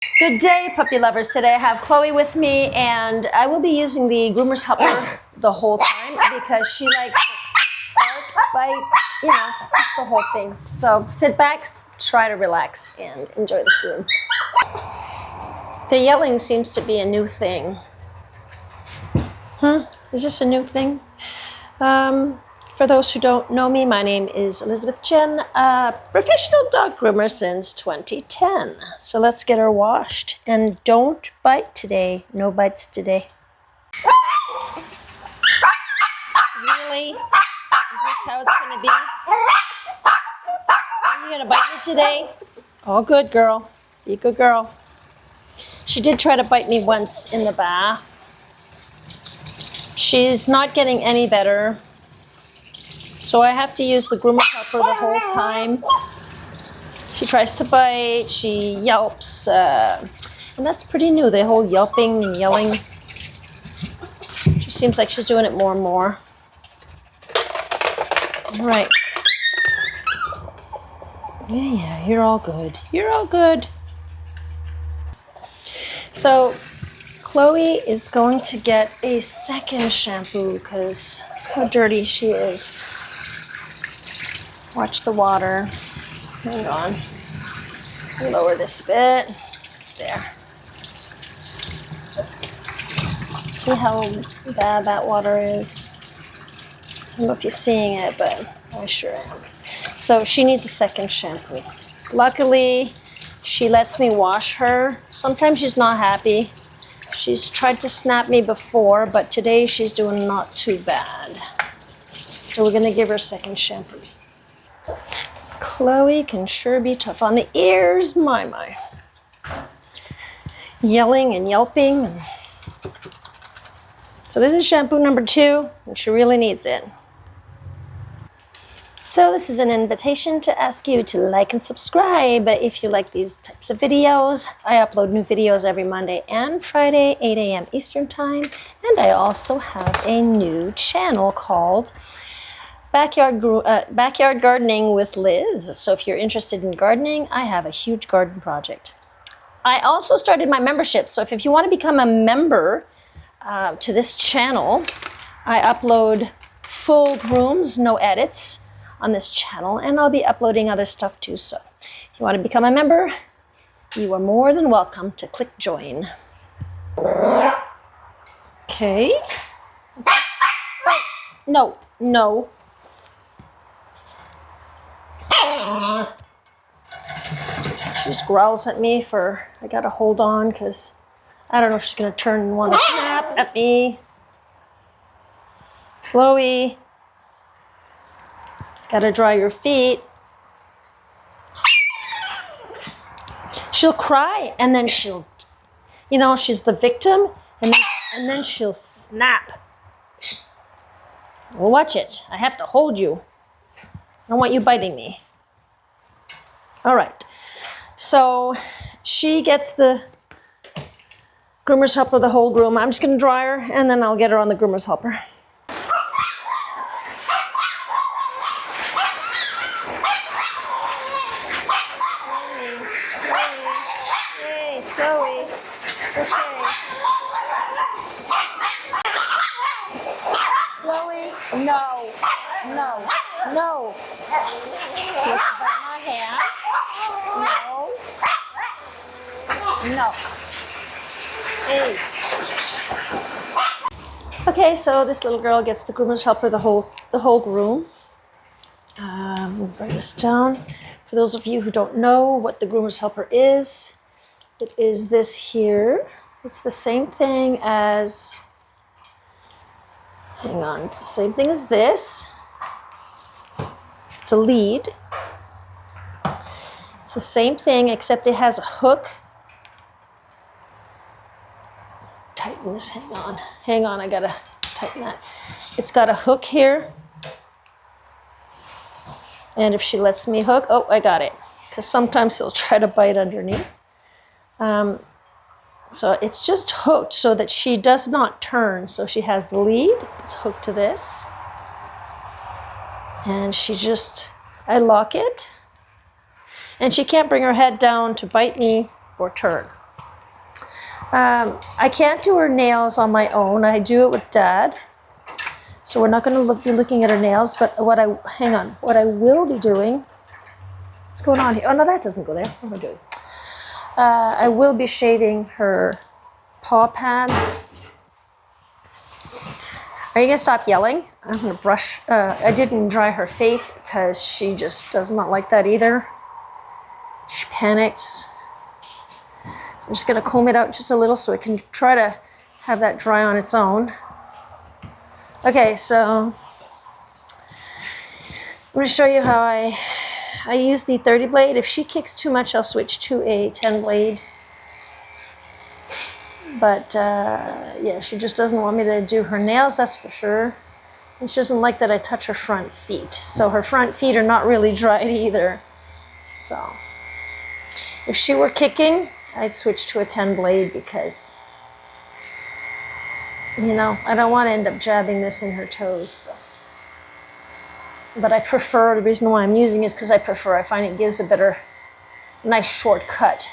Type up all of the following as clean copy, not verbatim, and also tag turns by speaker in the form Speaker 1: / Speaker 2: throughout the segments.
Speaker 1: Good day, puppy lovers. Today I have Chloe with me, and I will be using the groomer's helper the whole time because she likes to bark, bite, just the whole thing. So sit back, try to relax, and enjoy this groom. The yelling seems to be a new thing. Is this a new thing? For those who don't know me, my name is Elizabeth Jenn, a professional dog groomer since 2010. So let's get her washed. And don't bite today. No bites today. Really? Is this how it's going to be? Are you going to bite me today? Oh, good girl. Be a good girl. She did try to bite me once in the bath. She's not getting any better. So I have to use the groomer helper the whole time. She tries to bite, she yelps, and that's pretty new, the whole yelping and yelling. She seems like she's doing it more and more. All right. Yeah, you're all good. You're all good. So Chloe is going to get a second shampoo because how dirty she is. Watch the water. Hang on. Lower this a bit. There. See how bad that water is? I don't know if you're seeing it, but I sure am. So she needs a second shampoo. Luckily, she lets me wash her. Sometimes she's not happy. She's tried to snap me before, but today she's doing not too bad. So we're gonna give her a second shampoo. Chloe can sure be tough on the ears, my. Yelling and yelping. So this is shampoo number 2, and she really needs it. So this is an invitation to ask you to like and subscribe if you like these types of videos. I upload new videos every Monday and Friday, 8 a.m. Eastern Time. And I also have a new channel called Backyard Gardening with Liz. So if you're interested in gardening, I have a huge garden project. I also started my membership. So if you want to become a member to this channel, I upload full grooms, no edits on this channel, and I'll be uploading other stuff too. So if you want to become a member, you are more than welcome to click join. Okay. Oh, no. She just growls at me for, I gotta hold on because I don't know if she's gonna turn and want to snap at me. Chloe, gotta dry your feet. She'll cry and then she'll, she's the victim and then she'll snap. Well, watch it. I have to hold you. I don't want you biting me. All right. So she gets the groomer's helper, the whole groom. I'm just going to dry her, and then I'll get her on the groomer's helper. Hey, Chloe. Okay. Chloe, no. She's biting my hand. No. Hey. Okay, so this little girl gets the groomer's helper, the whole groom. We'll bring this down. For those of you who don't know what the groomer's helper is, it is this here. It's the same thing as, hang on, it's the same thing as this. It's a lead. It's the same thing, except it has a hook. Tighten this, hang on, I gotta tighten that. It's got a hook here. And if she lets me hook, oh, I got it. Because sometimes she'll try to bite underneath. So it's just hooked so that she does not turn. So she has the lead, it's hooked to this. And I lock it. And she can't bring her head down to bite me or turn. I can't do her nails on my own. I do it with Dad. So we're not going to be looking at her nails, but what I will be doing, what's going on here? Oh no, that doesn't go there. What am I doing? I will be shaving her paw pads. Are you going to stop yelling? I'm going to brush. I didn't dry her face because she just does not like that either. She panics. So I'm just going to comb it out just a little so I can try to have that dry on its own. Okay, so I'm going to show you how I use the 30 blade. If she kicks too much, I'll switch to a 10 blade. But yeah, she just doesn't want me to do her nails, that's for sure. And she doesn't like that I touch her front feet. So her front feet are not really dried either. So if she were kicking, I'd switch to a 10 blade because, you know, I don't want to end up jabbing this in her toes. So. But I prefer, the reason why I'm using it is because I find it gives a better, nice short cut.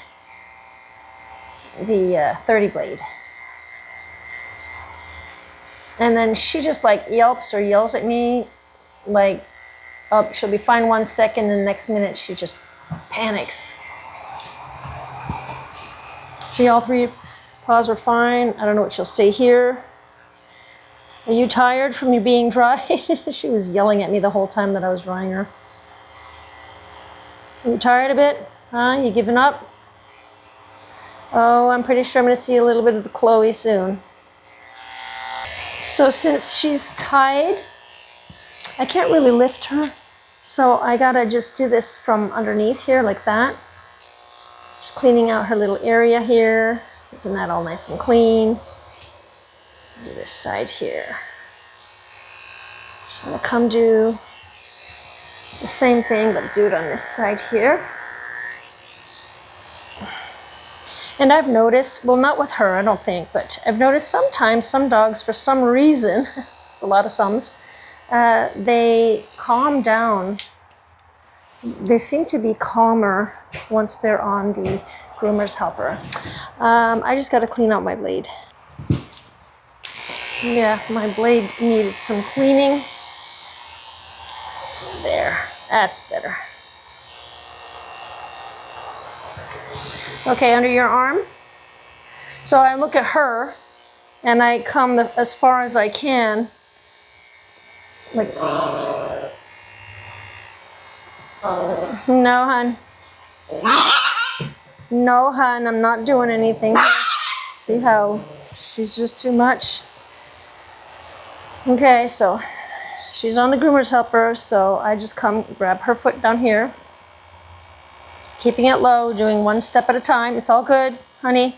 Speaker 1: The 30 blade. And then she just like yelps or yells at me like, oh, she'll be fine 1 second and the next minute she just panics. See, all 3 paws were fine. I don't know what she'll say here. Are you tired from you being dry? She was yelling at me the whole time that I was drying her. Are you tired a bit? Huh? You giving up? Oh, I'm pretty sure I'm going to see a little bit of the Chloe soon. So since she's tied, I can't really lift her. So I got to just do this from underneath here like that. Just cleaning out her little area here. Making that all nice and clean. Do this side here. Just going to come do the same thing, but do it on this side here. And I've noticed, well, not with her, I don't think, but I've noticed sometimes some dogs, for some reason, it's a lot of sums, they calm down. They seem to be calmer once they're on the groomer's helper. I just got to clean out my blade. Yeah, my blade needed some cleaning. There, that's better. Okay, under your arm. So I look at her and I come as far as I can. Like, no, hun. No, hun, I'm not doing anything. See how she's just too much? Okay, so she's on the groomer's helper, so I just come grab her foot down here. Keeping it low, doing 1 step at a time. It's all good, honey.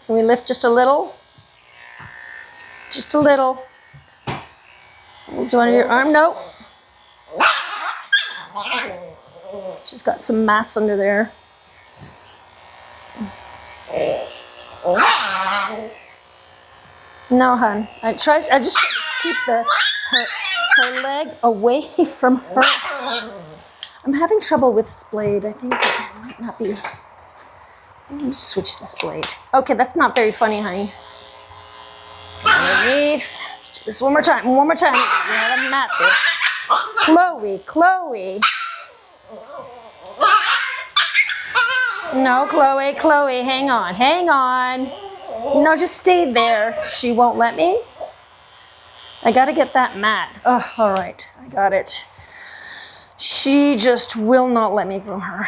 Speaker 1: Can we lift just a little? Just a little. We'll do under your arm. No. She's got some mats under there. No, hun. I just keep her leg away from her. I'm having trouble with this blade. I think it might not be. I'm going to switch this blade. Okay, that's not very funny, honey. Let's do this one more time. One more time. Yeah, the mat there. Chloe. No, Chloe, hang on. No, just stay there. She won't let me. I got to get that mat. Oh, all right. I got it. She just will not let me groom her.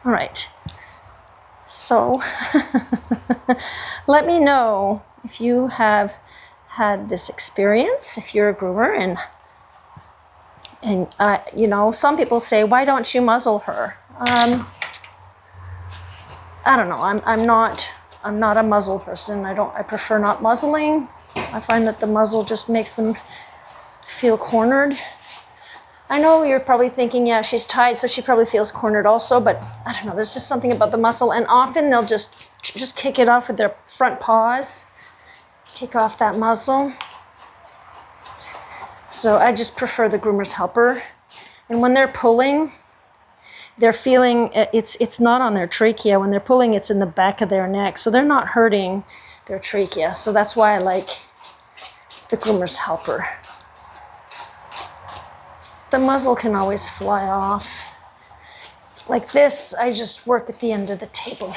Speaker 1: All right. So, let me know if you have had this experience, if you're a groomer, and you know, some people say, why don't you muzzle her? I don't know. I'm not a muzzle person. I prefer not muzzling. I find that the muzzle just makes them feel cornered. I know you're probably thinking, yeah, she's tied, so she probably feels cornered also, but I don't know, there's just something about the muzzle, and often they'll just kick it off with their front paws, kick off that muzzle. So I just prefer the groomer's helper. And when they're pulling, they're feeling, it's not on their trachea. When they're pulling, it's in the back of their neck. So they're not hurting their trachea. So that's why I like the Groomer's Helper. The muzzle can always fly off. Like this, I just work at the end of the table.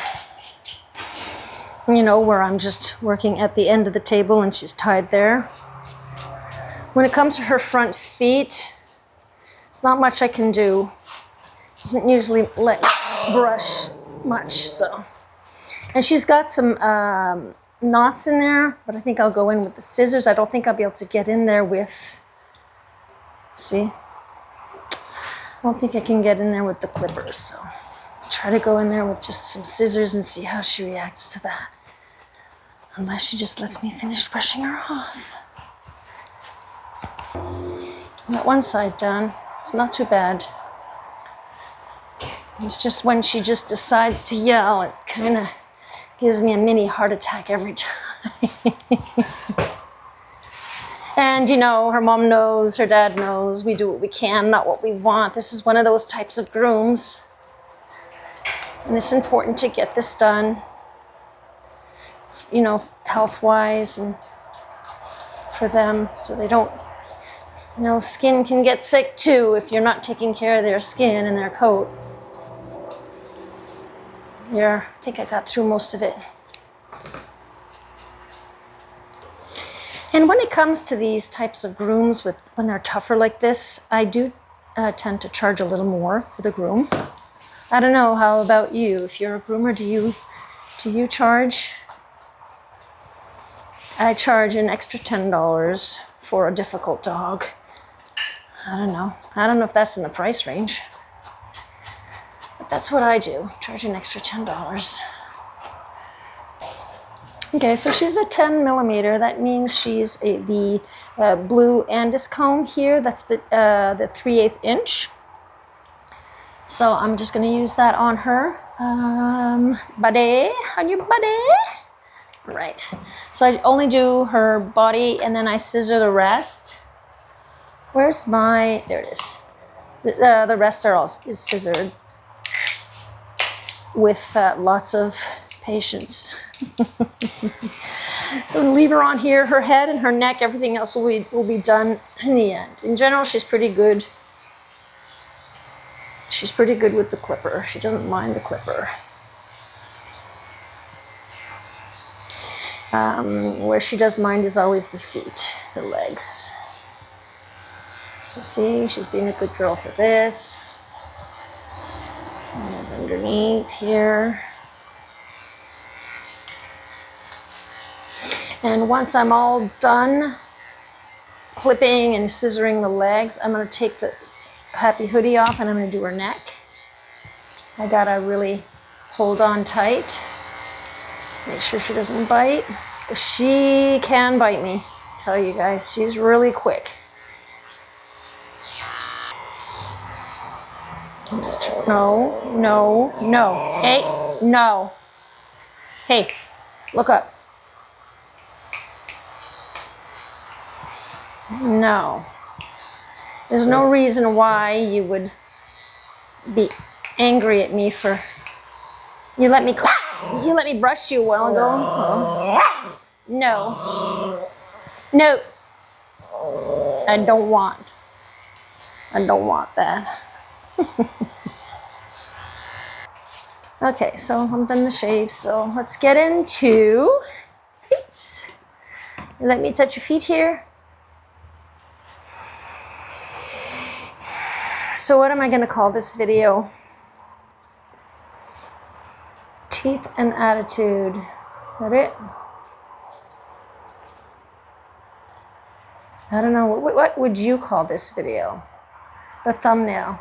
Speaker 1: You know, where I'm just working at the end of the table and she's tied there. When it comes to her front feet, it's not much I can do. Doesn't usually let me brush much, so. And she's got some knots in there, but I think I'll go in with the scissors. I don't think I'll be able to get in there with, see? I don't think I can get in there with the clippers, so I'll try to go in there with just some scissors and see how she reacts to that. Unless she just lets me finish brushing her off. Got one side done. It's not too bad. It's just when she just decides to yell, it kind of gives me a mini heart attack every time. And, you know, her mom knows, her dad knows, we do what we can, not what we want. This is one of those types of grooms. And it's important to get this done, you know, health-wise and for them, so they don't, you know, skin can get sick too if you're not taking care of their skin and their coat. There, I think I got through most of it. And when it comes to these types of grooms, when they're tougher like this, I do tend to charge a little more for the groom. I don't know, how about you? If you're a groomer, do you charge? I charge an extra $10 for a difficult dog. I don't know. I don't know if that's in the price range. But that's what I do, charge an extra $10. Okay, so she's a 10 millimeter. That means she's the blue Andis comb here. That's the 3/8 inch. So I'm just going to use that on her. Buddy, on your buddy. Right. So I only do her body and then I scissor the rest. Where's my, there it is. The rest are all is scissored with lots of patience. So leave her on here, her head and her neck, everything else will be done in the end. In general, she's pretty good. She's pretty good with the clipper. She doesn't mind the clipper. Where she does mind is always the feet, the legs. So see, she's being a good girl for this. And underneath here. And once I'm all done clipping and scissoring the legs, I'm going to take the happy hoodie off and I'm going to do her neck. I got to really hold on tight. Make sure she doesn't bite. Because she can bite me. I tell you guys, she's really quick. No, no, no. Hey, no. Hey, look up. No. There's no reason why you would be angry at me for... You let me brush you a while ago. Oh. No. No. I don't want that. Okay, so I'm done the shave, so let's get into feet. Let me touch your feet here. So what am I going to call this video? Teeth and attitude. Is that it? I don't know. What would you call this video? The thumbnail.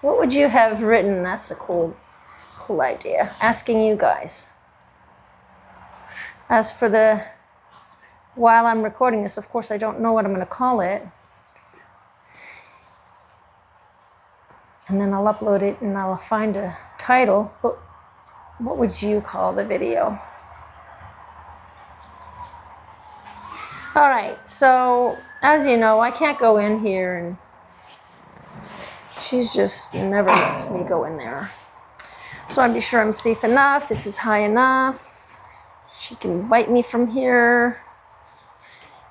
Speaker 1: What would you have written? That's a cool idea. Asking you guys. As for while I'm recording this, of course, I don't know what I'm going to call it. And then I'll upload it and I'll find a title. But what would you call the video? All right, so as you know, I can't go in here and She just never lets me go in there. So I'll be sure I'm safe enough. This is high enough. She can bite me from here.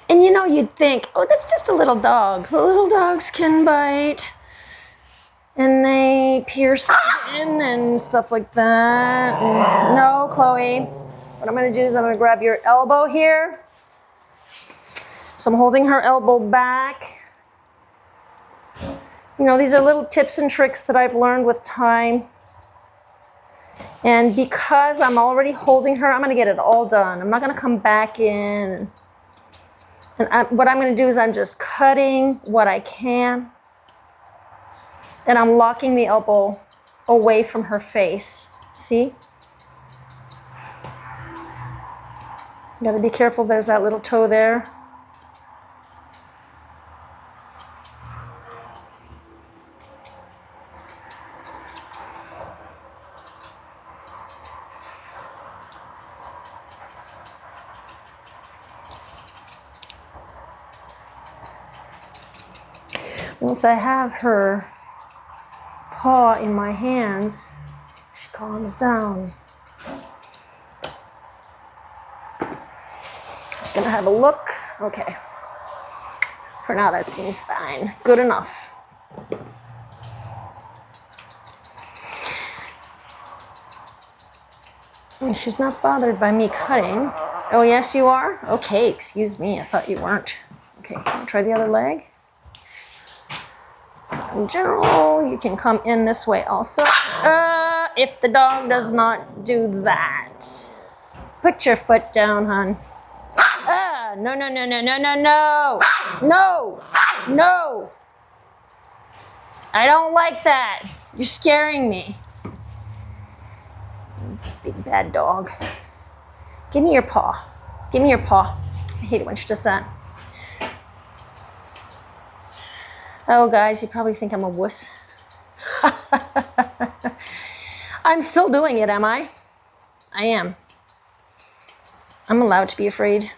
Speaker 1: And you know, you'd think, oh, that's just a little dog. Little dogs can bite. And they pierce skin and stuff like that. And no, Chloe. What I'm going to do is I'm going to grab your elbow here. So I'm holding her elbow back. You know, these are little tips and tricks that I've learned with time. And because I'm already holding her, I'm going to get it all done. I'm not going to come back in. And what I'm going to do is I'm just cutting what I can. And I'm locking the elbow away from her face. See? You got to be careful. There's that little toe there. Once I have her paw in my hands, she calms down. Just gonna have a look. Okay. For now, that seems fine. Good enough. And she's not bothered by me cutting. Oh, yes, you are? Okay, excuse me. I thought you weren't. Okay, try the other leg. So in general, you can come in this way also. If the dog does not do that. Put your foot down, hon. No, no, no, no, no, no, no. No, no. I don't like that. You're scaring me. Big bad dog. Give me your paw. Give me your paw. I hate it when she does that. Oh, guys, you probably think I'm a wuss. I'm still doing it, am I? I am. I'm allowed to be afraid.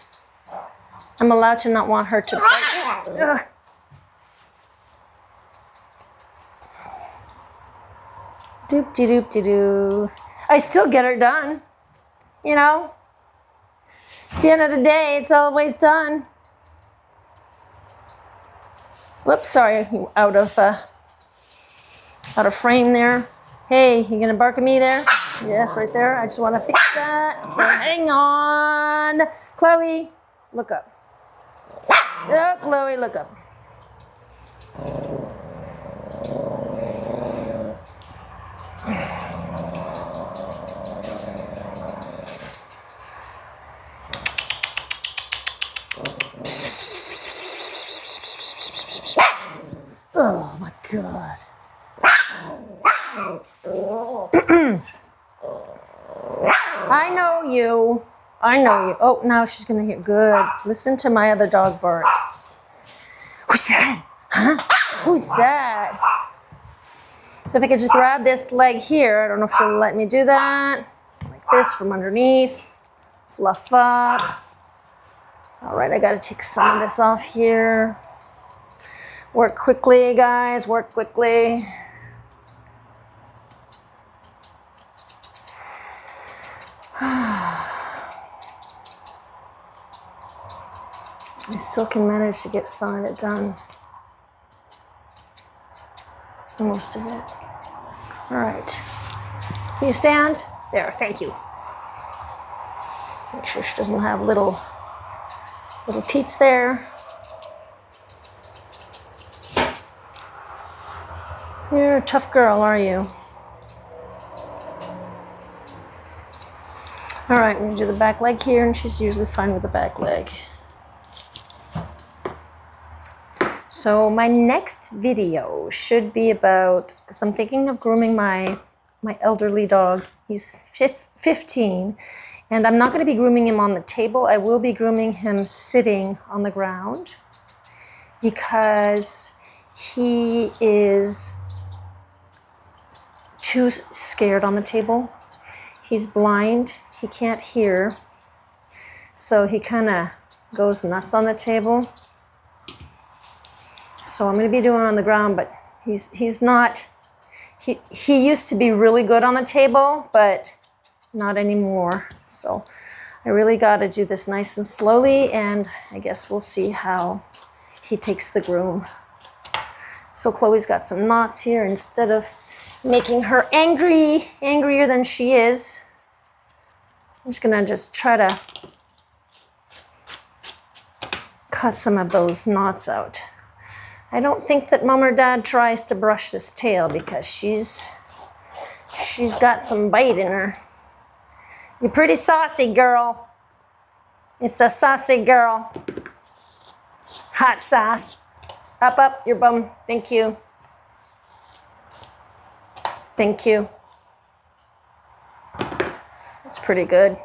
Speaker 1: I'm allowed to not want her to bite. Doop-de-doop-de-doo. I still get her done. You know? At the end of the day, it's always done. Whoops, sorry, out of frame there. Hey, you gonna bark at me there? Yes, right there. I just want to fix that. Okay, hang on. Chloe, look up. Oh, Chloe, look up. Oh my God. I know you. I know you. Oh, now she's gonna hear. Good. Listen to my other dog bark. Who's that? Huh? Who's that? So if I could just grab this leg here, I don't know if she'll let me do that. Like this from underneath. Fluff up. All right, I gotta take some of this off here. Work quickly, guys, work quickly. I still can manage to get some of it done. Most of it. All right. Can you stand? There, thank you. Make sure she doesn't have little teats there. You're a tough girl, are you? All right, I'm gonna do the back leg here, and she's usually fine with the back leg. So my next video should be about, because I'm thinking of grooming my elderly dog. He's 15, and I'm not gonna be grooming him on the table. I will be grooming him sitting on the ground because he is too scared on the table. He's blind, he can't hear, so he kind of goes nuts on the table. So I'm going to be doing it on the ground, but He's not, he used to be really good on the table, but not anymore. So I really got to do this nice and slowly, and I guess we'll see how he takes the groom. So Chloe's got some knots here. Instead of making her angrier than she is, I'm just gonna try to cut some of those knots out. I don't think that Mom or Dad tries to brush this tail because she's got some bite in her. You're pretty saucy, girl. It's a saucy girl. Hot sauce. Up, your bum. Thank you. Thank you. That's pretty good.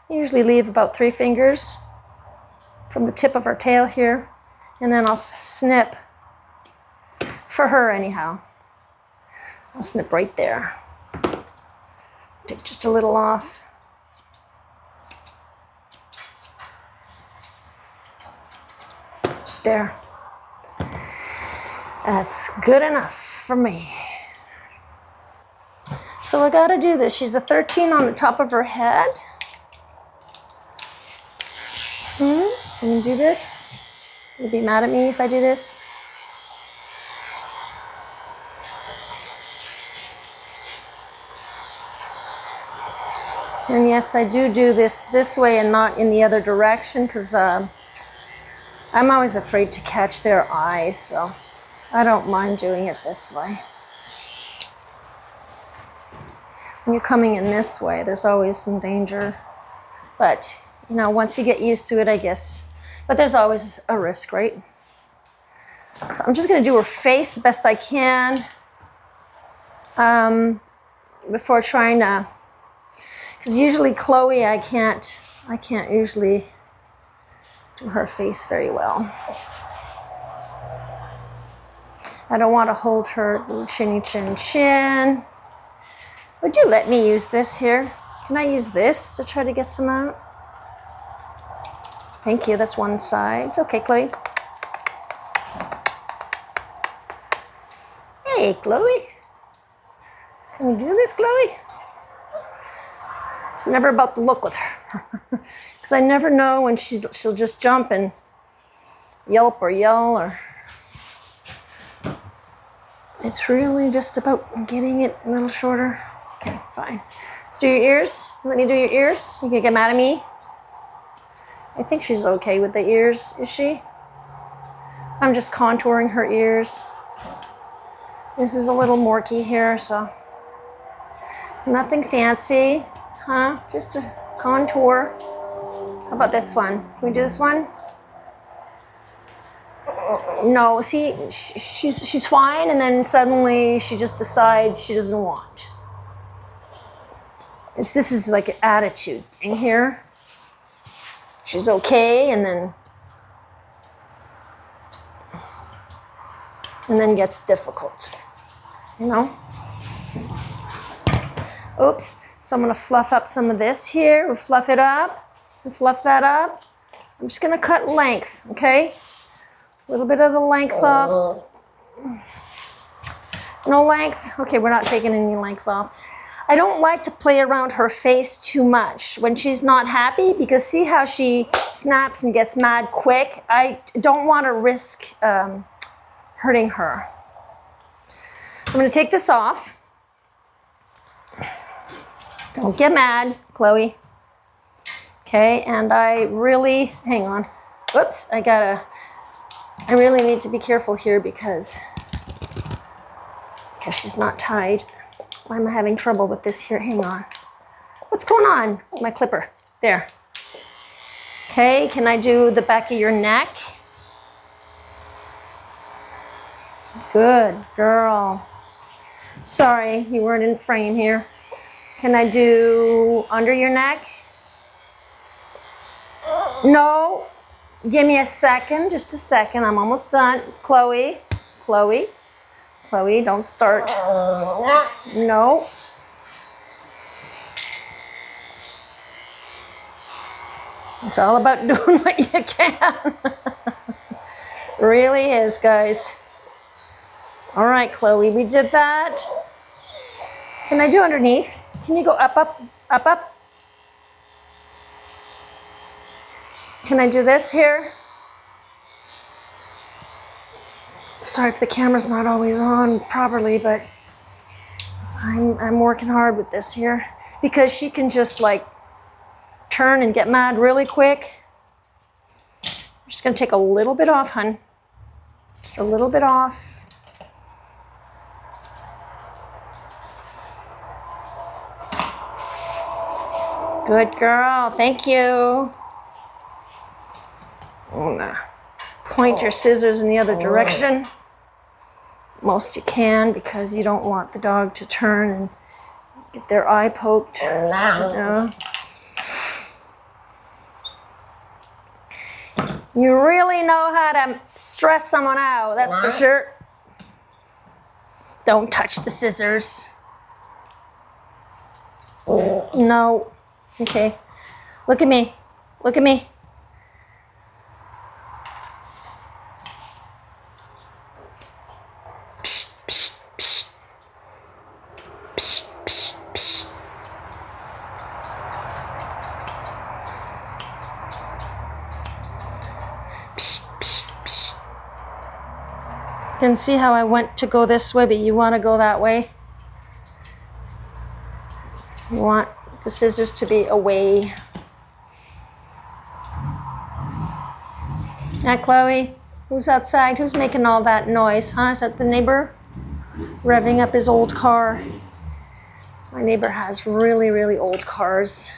Speaker 1: I usually leave about 3 fingers from the tip of her tail here, and then I'll snip for her anyhow. I'll snip right there. Take just a little off. There. That's good enough for me. So I gotta do this. She's a 13 on the top of her head. I'm gonna do this. You'll be mad at me if I do this. And yes, I do this way and not in the other direction, because I'm always afraid to catch their eyes, so I don't mind doing it this way. When you're coming in this way, there's always some danger. But, you know, once you get used to it, I guess. But there's always a risk, right? So I'm just going to do her face the best I can before trying to, because usually Chloe, I can't usually do her face very well. I don't want to hold her chinny chin. Would you let me use this here? Can I use this to try to get some out? Thank you, that's one side. Okay, Chloe. Hey, Chloe. Can we do this, Chloe? It's never about the look with her. Because I never know when she'll just jump and yelp or yell, or it's really just about getting it a little shorter. Okay, fine. Let's do your ears. Let me do your ears. You can get mad at me. I think she's okay with the ears, is she? I'm just contouring her ears. This is a little morky here, so nothing fancy, huh? Just a contour. How about this one? Can we do this one? No, see, she's fine, and then suddenly she just decides she doesn't want. This is like an attitude thing here. She's okay, and then gets difficult, you know? Oops, so I'm gonna fluff up some of this here, or fluff it up, and fluff that up. I'm just gonna cut length, okay? A little bit of the length off. No length? Okay, we're not taking any length off. I don't like to play around her face too much when she's not happy, because see how she snaps and gets mad quick? I don't want to risk hurting her. I'm going to take this off. Don't get mad, Chloe. Okay, and I really, hang on. Whoops, I really need to be careful here because she's not tied. Why am I having trouble with this here? Hang on. What's going on? My clipper. There. Okay, can I do the back of your neck? Good girl. Sorry, you weren't in frame here. Can I do under your neck? No. Give me a second, just a second. I'm almost done. Chloe, don't start. No. It's all about doing what you can. Really is, guys. All right, Chloe, we did that. Can I do underneath? Can you go up, up, up, up? Can I do this here? Sorry if the camera's not always on properly, but I'm working hard with this here because she can just like turn and get mad really quick. I'm just gonna take a little bit off, hun. Just a little bit off. Good girl, thank you. Oh, no. Point your scissors in the other direction. Most you can because you don't want the dog to turn and get their eye poked. You really know how to stress someone out, that's for sure. Don't touch the scissors. No. Okay. Look at me. Look at me. Psst, psst, psst. Psst, psst, psst. Psst, psst, psst. You can see how I went to go this way, but you want to go that way. You want the scissors to be away. Yeah, Chloe, who's outside? Who's making all that noise, huh? Is that the neighbor revving up his old car? My neighbor has really, really old cars.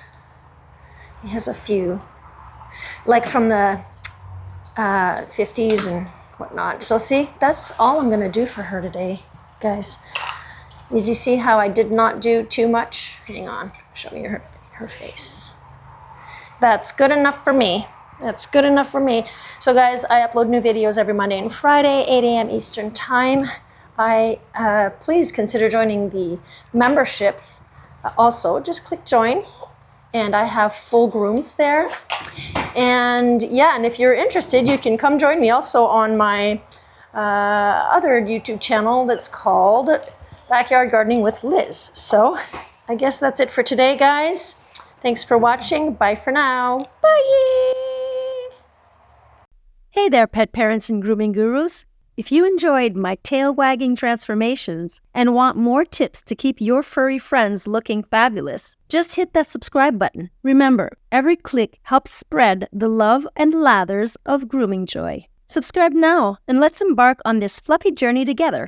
Speaker 1: He has a few, like from the 50s and whatnot. So see, that's all I'm gonna do for her today, guys. Did you see how I did not do too much? Hang on, show you her face. That's good enough for me. That's good enough for me. So guys, I upload new videos every Monday and Friday, 8 a.m. Eastern time. Please consider joining the memberships. Also, just click join. And I have full grooms there. And yeah, and if you're interested, you can come join me also on my other YouTube channel that's called Backyard Gardening with Liz. So I guess that's it for today, guys. Thanks for watching. Bye for now. Bye.
Speaker 2: Hey there, pet parents and grooming gurus. If you enjoyed my tail-wagging transformations and want more tips to keep your furry friends looking fabulous, just hit that subscribe button. Remember, every click helps spread the love and lathers of grooming joy. Subscribe now and let's embark on this fluffy journey together.